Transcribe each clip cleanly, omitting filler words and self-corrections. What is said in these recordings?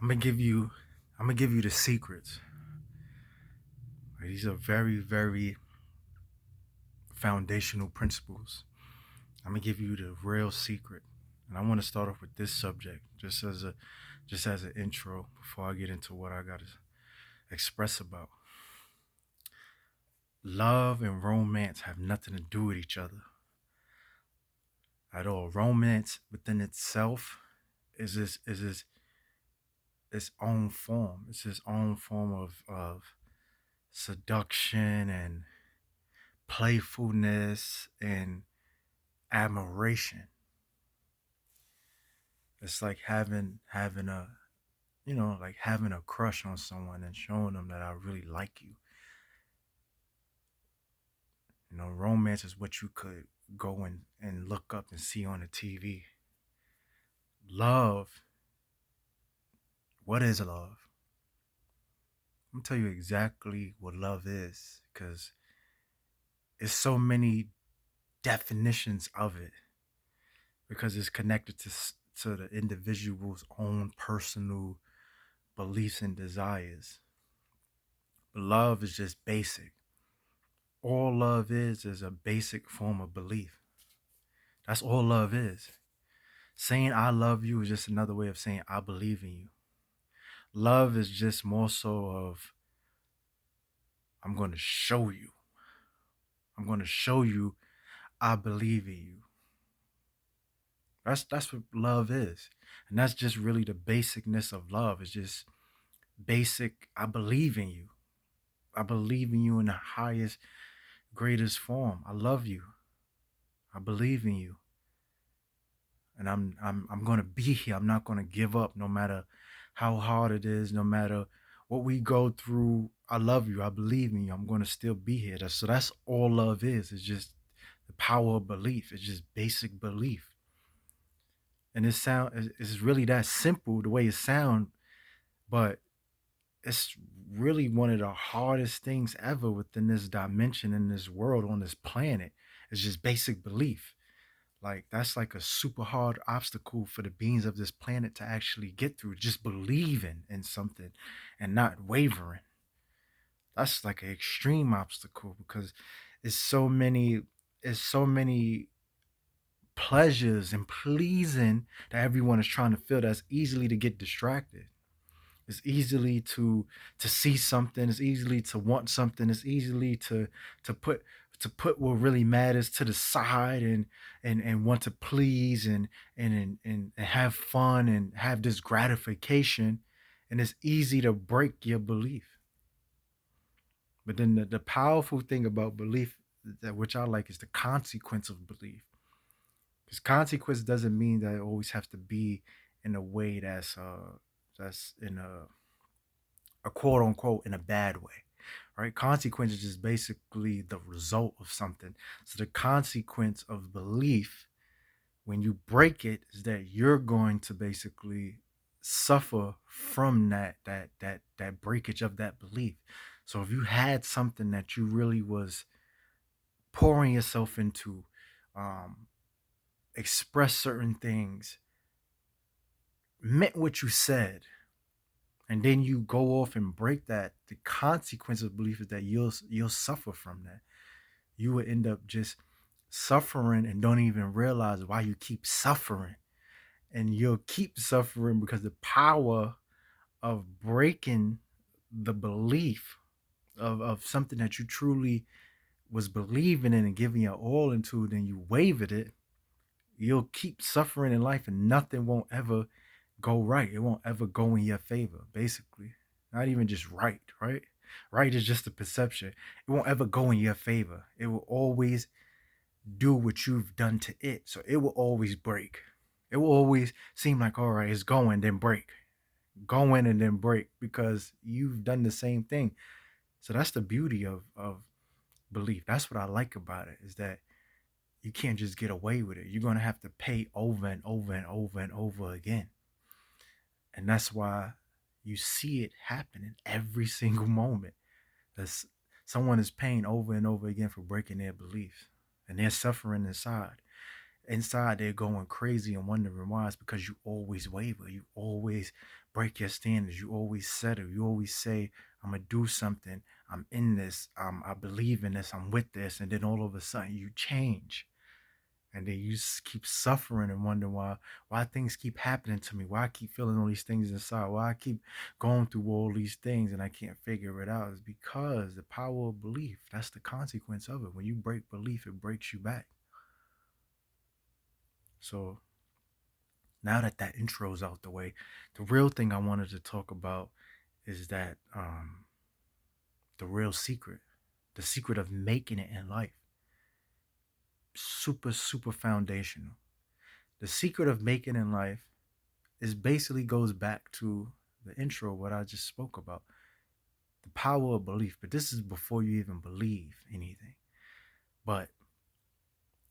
I'm gonna give you I'm gonna give you the secrets. Right? These are very, very foundational principles. I'm gonna give you the real secret. And I want to start off with this subject just as an intro before I get into what I gotta express about. Love and romance have nothing to do with each other at all. Romance within itself is its own form. It's its own form of seduction and playfulness and admiration. It's like having a like having a crush on someone and showing them that I really like you. Romance is what you could go and look up and see on the TV. Love, what is love? I'm gonna tell you exactly what love is because it's so many definitions of it because it's connected to the individual's own personal beliefs and desires. But love is just basic. All love is a basic form of belief. That's all love is. Saying I love you is just another way of saying I believe in you. Love is just more so of I'm going to show you. I'm going to show you I believe in you. That's what love is. And that's just really the basicness of love. It's just basic I believe in you. I believe in you in the highest, greatest form. I love you. I believe in you. And I'm gonna be here. I'm not gonna give up no matter how hard it is, no matter what we go through. I love you. I believe in you. I'm gonna still be here. So that's all love is. It's just the power of belief. It's just basic belief. And it's really that simple the way it sounds, but it's really one of the hardest things ever within this dimension in this world on this planet. It's just basic belief. Like that's like a super hard obstacle for the beings of this planet to actually get through. Just believing in something and not wavering. That's like an extreme obstacle because it's so many it's so many pleasures and pleasing that everyone is trying to feel that's easily to get distracted. It's easily to see something. It's easily to want something. It's easily to put to put what really matters to the side and want to please and have fun and have this gratification. And it's easy to break your belief. But then the powerful thing about belief that which I like is the consequence of belief. Because consequence doesn't mean that it always has to be in a way that's in a quote unquote in a bad way, right? Consequence is just basically the result of something. So the consequence of belief when you break it is that you're going to basically suffer from that breakage of that belief. So if you had something that you really was pouring yourself into, um, express certain things, meant what you said, and then you go off and break that, the consequence of belief is that you'll suffer from that. You will end up just suffering and don't even realize why you keep suffering. And you'll keep suffering because the power of breaking the belief of something that you truly was believing in and giving your all into, then you wavered it, you'll keep suffering in life and nothing won't ever go right. It won't ever go in your favor, basically. Not even just right, right? Right is just a perception. It won't ever go in your favor. It will always do what you've done to it. So it will always break. It will always seem like, all right, it's going, then break. Going and then break because you've done the same thing. So that's the beauty of belief. That's what I like about it is that you can't just get away with it. You're gonna have to pay over and over and over and over again. And that's why you see it happening every single moment. That's someone is paying over and over again for breaking their beliefs and they're suffering inside. inside they're going crazy and wondering why. It's because you always waver, you always break your standards, you always settle, you always say, I'm gonna do something, I'm in this, I believe in this, I'm with this, and then all of a sudden you change. And then you just keep suffering and wonder why things keep happening to me, why I keep feeling all these things inside, why I keep going through all these things and I can't figure it out. Is because the power of belief. That's the consequence of it. When you break belief, it breaks you back. So now that that intro is out the way, the real thing I wanted to talk about is that the real secret, the secret of making it in life. Super, super foundational. The secret of making in life is basically goes back to the intro, what I just spoke about, the power of belief. But this is before you even believe anything. But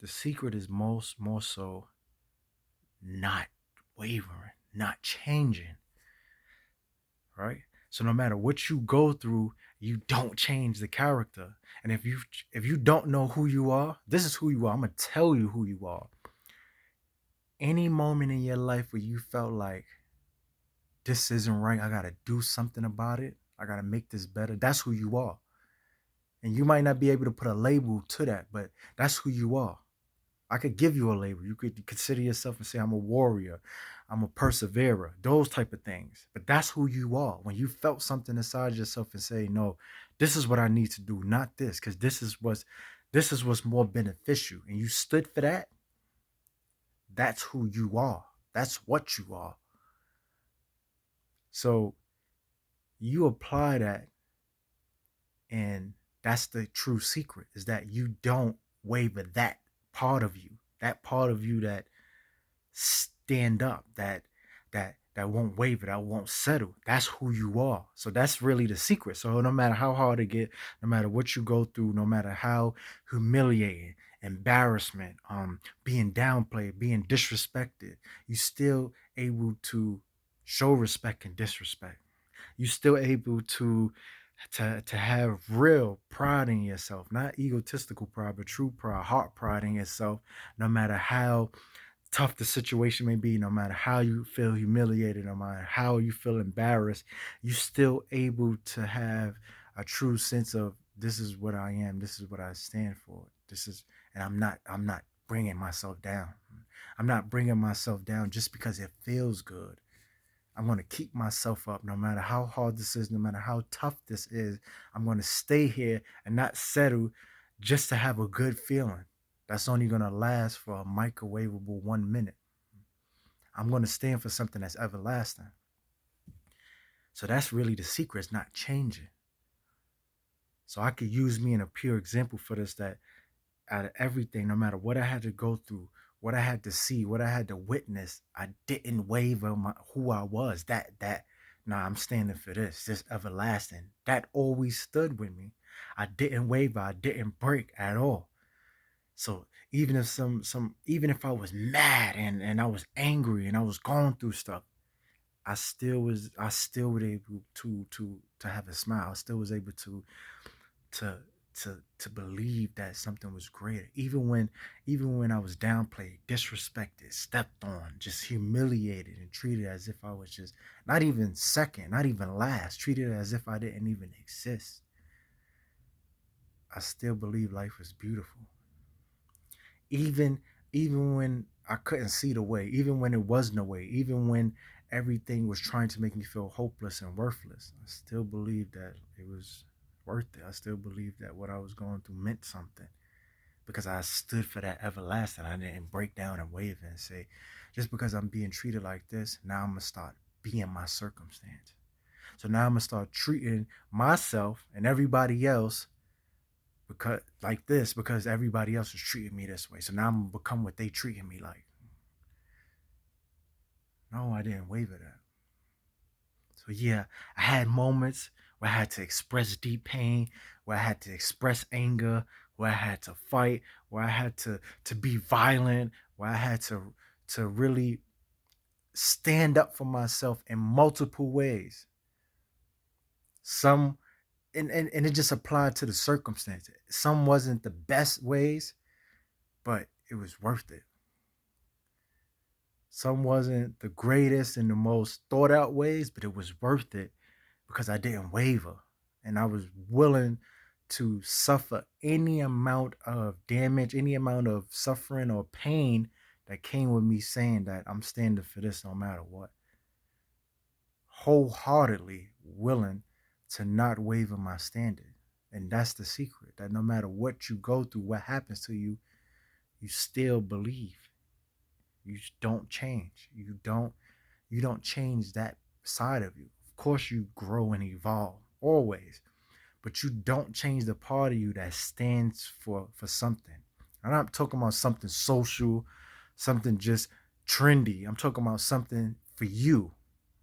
the secret is more so not wavering, not changing, right? So no matter what you go through, you don't change the character. And if you don't know who you are, this is who you are. I'm gonna tell you who you are. Any moment in your life where you felt like this isn't right, I gotta do something about it, I gotta make this better, that's who you are. And you might not be able to put a label to that, but that's who you are. I could give you a label. You could consider yourself and say, I'm a warrior, I'm a perseverer, those type of things. But that's who you are. When you felt something inside yourself and say, no, this is what I need to do, not this, because this is what's more beneficial. And you stood for that, that's who you are. That's what you are. So you apply that, and that's the true secret, is that you don't waver that part of you that stand up, that won't waver, that won't settle. That's who you are. So that's really the secret. So no matter how hard it get, no matter what you go through, no matter how humiliating, embarrassment, being downplayed, being disrespected, you still able to show respect and disrespect. You still able to have real pride in yourself, not egotistical pride, but true pride, heart pride in yourself, no matter how tough the situation may be, no matter how you feel humiliated, no matter how you feel embarrassed, you still able to have a true sense of, this is what I am, this is what I stand for. This is, and I'm not bringing myself down. I'm not bringing myself down just because it feels good. I'm going to keep myself up no matter how hard this is, no matter how tough this is. I'm going to stay here and not settle just to have a good feeling. That's only going to last for a microwavable 1 minute. I'm going to stand for something that's everlasting. So that's really the secret, it's not changing. So I could use me in a pure example for this, that out of everything, no matter what I had to go through, what I had to see, what I had to witness, I didn't waver who I was. Nah, I'm standing for this everlasting. That always stood with me. I didn't waver, I didn't break at all. So even if even if I was mad and I was angry and I was going through stuff, I still was able to have a smile. I still was able to to believe that something was greater. Even when I was downplayed, disrespected, stepped on, just humiliated and treated as if I was just not even second, not even last, treated as if I didn't even exist. I still believe life was beautiful. Even even when I couldn't see the way, even when it was no way, even when everything was trying to make me feel hopeless and worthless, I still believed that it was worth it. I still believed that what I was going through meant something, because I stood for that everlasting. I didn't break down and waver and say, just because I'm being treated like this, now I'm gonna start being my circumstance. So now I'm gonna start treating myself and everybody else because like this, because everybody else is treating me this way. So now I'm gonna become what they treating me like. No, I didn't waver that. So yeah, I had moments where I had to express deep pain, where I had to express anger, where I had to fight, where I had to be violent, where I had to really stand up for myself in multiple ways. Some and it just applied to the circumstances. Some wasn't the best ways, but it was worth it. Some wasn't the greatest in the most thought out ways, but it was worth it because I didn't waver and I was willing to suffer any amount of damage, any amount of suffering or pain that came with me saying that I'm standing for this no matter what. Wholeheartedly willing to not waver my standard. And that's the secret, that no matter what you go through, what happens to you, you still believe. You don't change. You don't change that side of you. Of course you grow and evolve always, but you don't change the part of you that stands for something. I'm not talking about something social, something just trendy. I'm talking about something for you,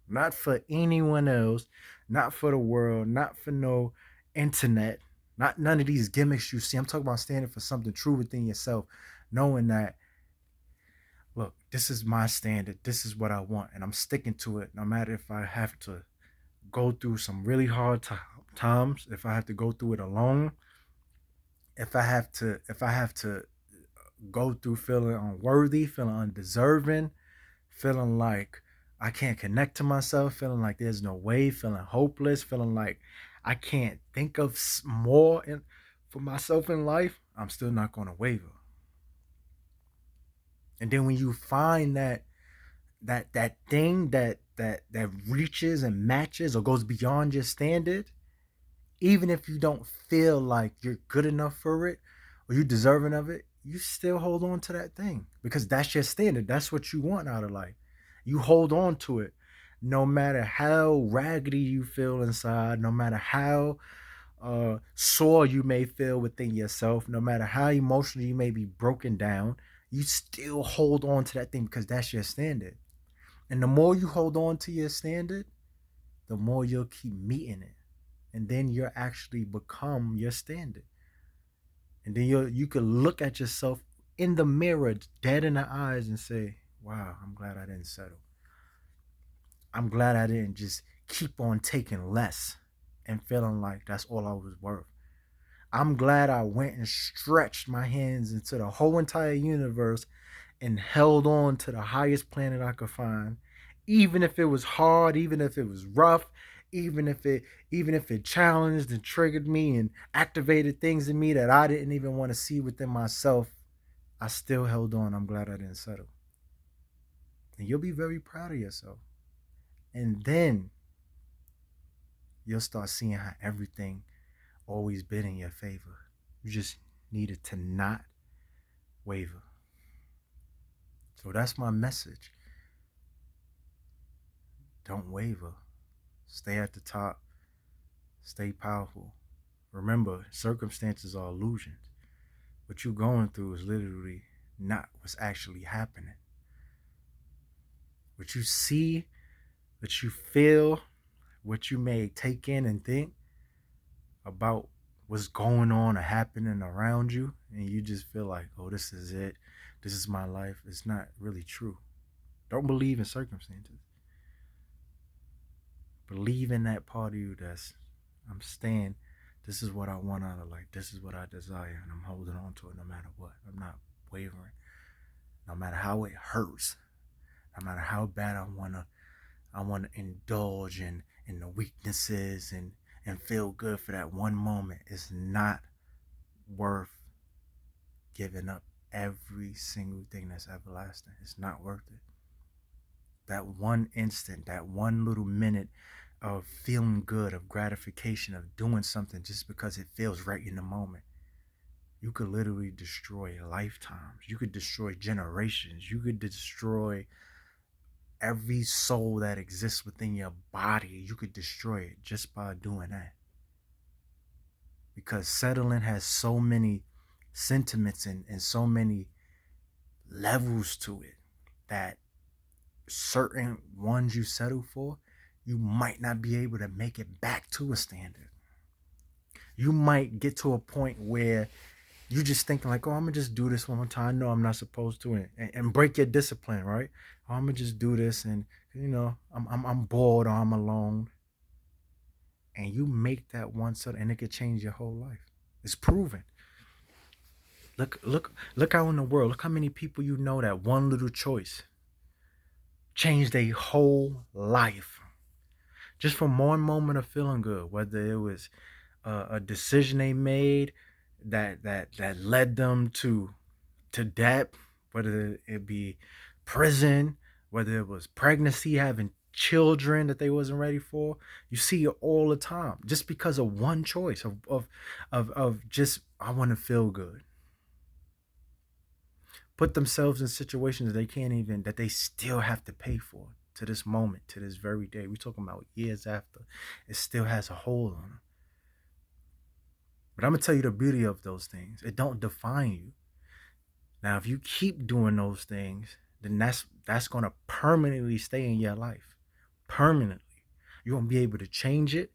not for anyone else, not for the world, not for no internet, not none of these gimmicks you see. I'm talking about standing for something true within yourself, knowing that, look, this is my standard, this is what I want, and I'm sticking to it no matter if I have to go through some really hard times, if I have to go through it alone, if I have to go through feeling unworthy, feeling undeserving, feeling like I can't connect to myself, feeling like there's no way, feeling hopeless, feeling like I can't think of more for myself in life, I'm still not going to waver. And then when you find that thing that reaches and matches or goes beyond your standard, even if you don't feel like you're good enough for it or you deserving of it, you still hold on to that thing because that's your standard. That's what you want out of life. You hold on to it no matter how raggedy you feel inside, no matter how sore you may feel within yourself, no matter how emotionally you may be broken down, you still hold on to that thing because that's your standard. And the more you hold on to your standard, the more you'll keep meeting it. And then you'll actually become your standard. And then you could look at yourself in the mirror, dead in the eyes, and say, wow, I'm glad I didn't settle. I'm glad I didn't just keep on taking less and feeling like that's all I was worth. I'm glad I went and stretched my hands into the whole entire universe and held on to the highest planet I could find, even if it was hard, even if it was rough, even if it even if it challenged and triggered me and activated things in me that I didn't even want to see within myself. I still held on. I'm glad I didn't settle. And you'll be very proud of yourself. And then you'll start seeing how everything always been in your favor. You just needed to not waver. So that's my message. Don't waver. Stay at the top. Stay powerful. Remember, circumstances are illusions. What you're going through is literally not what's actually happening. What you see, what you feel, what you may take in and think about what's going on or happening around you, and you just feel like, oh, this is it. This is my life. It's not really true. Don't believe in circumstances. Believe in that part of you that's, I'm staying. This is what I want out of life. This is what I desire, and I'm holding on to it no matter what. I'm not wavering, no matter how it hurts, no matter how bad I wanna indulge in the weaknesses and feel good for that one moment. It's not worth giving up every single thing that's everlasting. It's not worth it. That one instant, that one little minute of feeling good, of gratification, of doing something just because it feels right in the moment. You could literally destroy lifetimes. You could destroy generations. You could destroy every soul that exists within your body. You could destroy it just by doing that. Because settling has so many sentiments and so many levels to it that certain ones you settle for, you might not be able to make it back to a standard. You might get to a point where you just thinking like, oh, I'm gonna just do this one more time. No, I'm not supposed to, and break your discipline, right? Oh, I'm gonna just do this, and I'm bored or I'm alone, and you make that one set, and it could change your whole life. It's proven. Look out in the world. Look how many people you know that one little choice. change their whole life just from one moment of feeling good, whether it was a decision they made that led them to debt, whether it be prison, whether it was pregnancy, having children that they wasn't ready for. You see it all the time, just because of one choice of just I want to feel good. Put themselves in situations that they can't even that they still have to pay for to this moment, to this very day. We're talking about years after. It still has a hold on them. But I'm gonna tell you the beauty of those things. It don't define you. Now, if you keep doing those things, then that's gonna permanently stay in your life. Permanently. You won't be able to change it.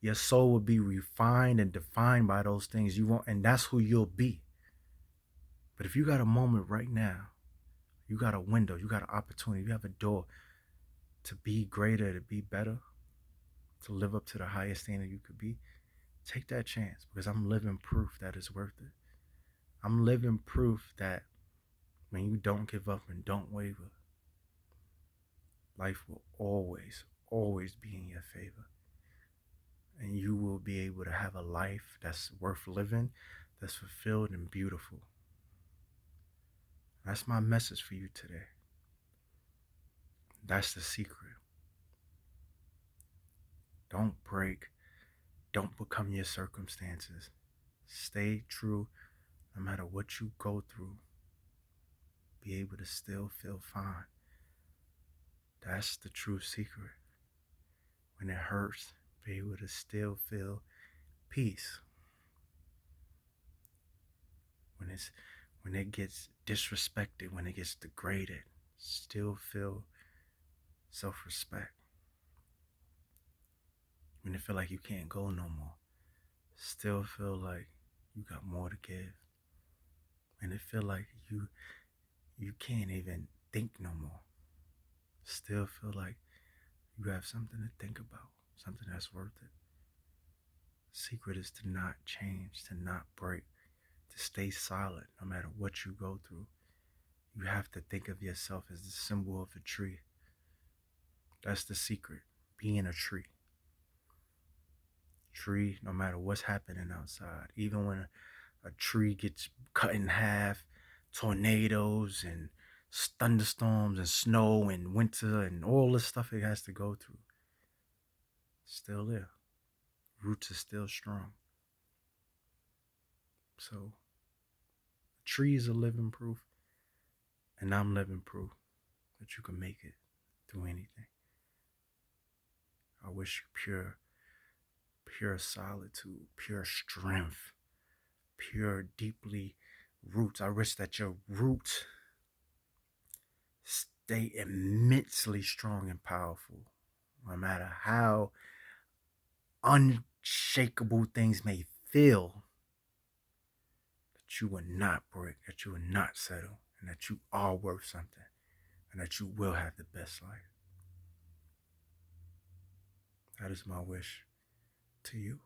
Your soul will be refined and defined by those things. You won't, and that's who you'll be. But if you got a moment right now, you got a window, you got an opportunity, you have a door to be greater, to be better, to live up to the highest standard you could be, take that chance because I'm living proof that it's worth it. I'm living proof that when you don't give up and don't waver, life will always, always be in your favor. And you will be able to have a life that's worth living, that's fulfilled and beautiful. That's my message for you today. That's the secret. Don't break. Don't become your circumstances. Stay true no matter what you go through. Be able to still feel fine. That's the true secret. When it hurts, be able to still feel peace. When it gets disrespected, when it gets degraded, still feel self-respect. When it feel like you can't go no more, still feel like you got more to give. When it feel like you can't even think no more, still feel like you have something to think about, something that's worth it. Secret is to not change, to not break, to stay solid no matter what you go through. You have to think of yourself as the symbol of a tree. That's the secret, being a tree. Tree, no matter what's happening outside, even when a tree gets cut in half, tornadoes and thunderstorms and snow and winter and all the stuff it has to go through, still there. Roots are still strong. So, trees are living proof, and I'm living proof that you can make it through anything. I wish you pure solitude, pure strength, pure deeply roots. I wish that your roots stay immensely strong and powerful, no matter how unshakable things may feel, that you will not break, that you will not settle, and that you are worth something, and that you will have the best life. That is my wish to you.